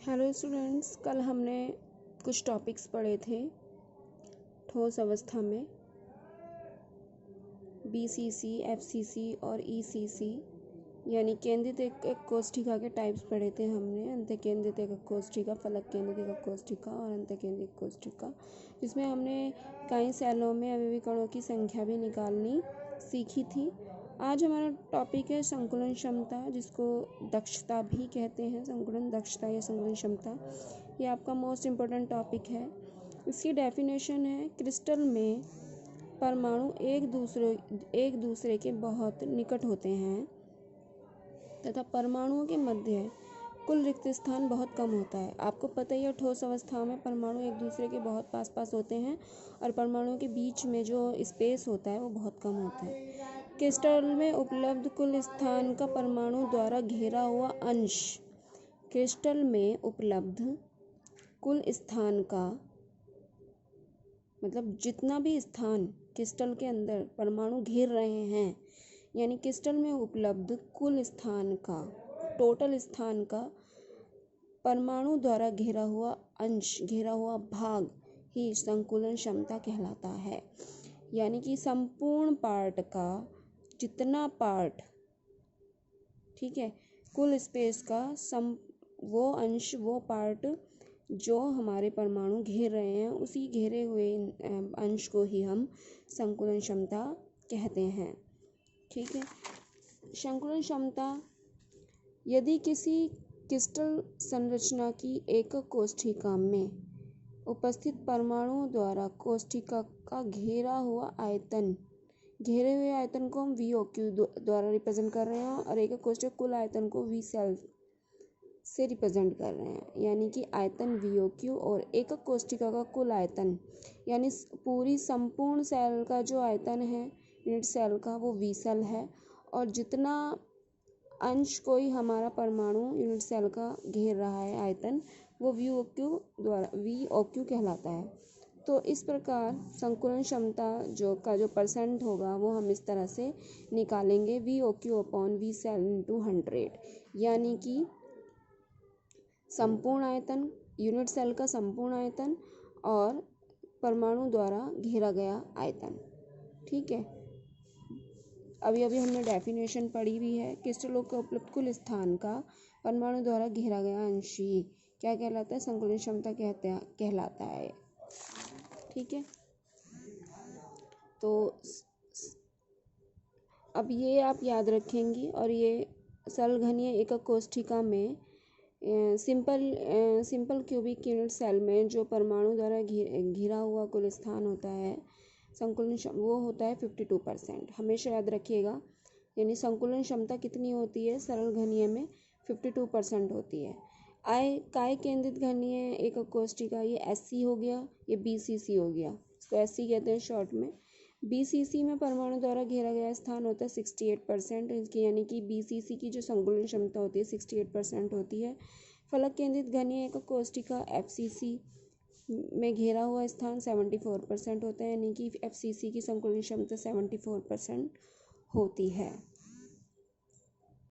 Hello students, कल हमने कुछ टॉपिक्स पढ़े थे ठोस अवस्था में। बीसीसी, एफसीसी और ईसीसी यानी केंद्रित एक कोष्ठिका के टाइप्स पढ़े थे हमने। अंतःकेंद्रित एक कोष्ठिका, फलक केंद्रित एक कोष्ठिका और अंतःकेंद्रित कोष्ठिका, जिसमें हमने कई सेलों में अवयवी कणों की संख्या भी निकालनी सीखी थी। आज हमारा टॉपिक है संकुलन क्षमता, जिसको दक्षता भी कहते हैं। संकुलन दक्षता या संकुलन क्षमता, ये आपका मोस्ट इम्पोर्टेंट टॉपिक है। इसकी डेफिनेशन है, क्रिस्टल में परमाणु एक दूसरे के बहुत निकट होते हैं तथा परमाणुओं के मध्य कुल रिक्त स्थान बहुत कम होता है। आपको पता ही है, ठोस अवस्था में परमाणु एक दूसरे के बहुत पास होते हैं और परमाणुओं के बीच में जो स्पेस होता है वो बहुत कम होता है। क्रिस्टल में उपलब्ध कुल स्थान का परमाणु द्वारा घेरा हुआ अंश, क्रिस्टल में उपलब्ध कुल स्थान का मतलब जितना भी स्थान क्रिस्टल के अंदर परमाणु घेर रहे हैं, यानी क्रिस्टल में उपलब्ध कुल स्थान का, टोटल स्थान का परमाणु द्वारा घेरा हुआ अंश, घेरा हुआ भाग ही संकुलन क्षमता कहलाता है। यानी कि संपूर्ण पार्ट का जितना पार्ट, ठीक है, कुल स्पेस का वो अंश, वो पार्ट जो हमारे परमाणु घेर रहे हैं, उसी घेरे हुए अंश को ही हम संकुलन क्षमता कहते हैं। ठीक है। संकुलन क्षमता, यदि किसी क्रिस्टल संरचना की एकक कोष्ठिका में उपस्थित परमाणुओं द्वारा कोष्ठिका का घेरा हुआ आयतन, घेरे हुए आयतन को हम VOQ द्वारा रिप्रेजेंट कर रहे हैं और एकक कोष्ठक कुल आयतन को V सेल से रिप्रेजेंट कर रहे हैं। यानी कि आयतन VOQ और एकक कोष्ठिका का कुल आयतन, यानी पूरी संपूर्ण सेल का जो आयतन है यूनिट सेल का, वो V सेल है। और जितना अंश कोई हमारा परमाणु यूनिट सेल का घेर रहा है आयतन, वो VOQ कहलाता है। तो इस प्रकार संकुलन क्षमता जो परसेंट होगा वो हम इस तरह से निकालेंगे, VOQ/V सेल × 100, यानी कि संपूर्ण आयतन, यूनिट सेल का संपूर्ण आयतन और परमाणु द्वारा घेरा गया आयतन। ठीक है। अभी हमने डेफिनेशन पढ़ी भी है। क्रिस्टलों के उपलब्ध कुल स्थान का परमाणु द्वारा घेरा गया अंश ही क्या कहलाता है? संकुलन क्षमता कहलाता है। ठीक है। तो अब ये आप याद रखेंगी, और ये सरलघनीय एकक कोष्ठिका में सिंपल क्यूबिक यूनिट सेल में जो परमाणु द्वारा घिरा हुआ कुल स्थान होता है संकुलन, वो होता है 52%। हमेशा याद रखिएगा। यानी संकुलन क्षमता कितनी होती है सरल घनीय में? 52% होती है। काय केंद्रित घनीय एकक कोष्ठिका, ये SC हो गया, ये BCC हो गया, इसको SC कहते हैं शॉर्ट में। BCC में परमाणु द्वारा घेरा गया स्थान होता है 68%, यानी कि BCC की जो संकुलन क्षमता होती है 68% होती है। फलक केंद्रित घनीय एकक कोष्ठिका FCC में घेरा हुआ स्थान 74% होता है, यानी कि FCC की संकुलन क्षमता 74% होती है।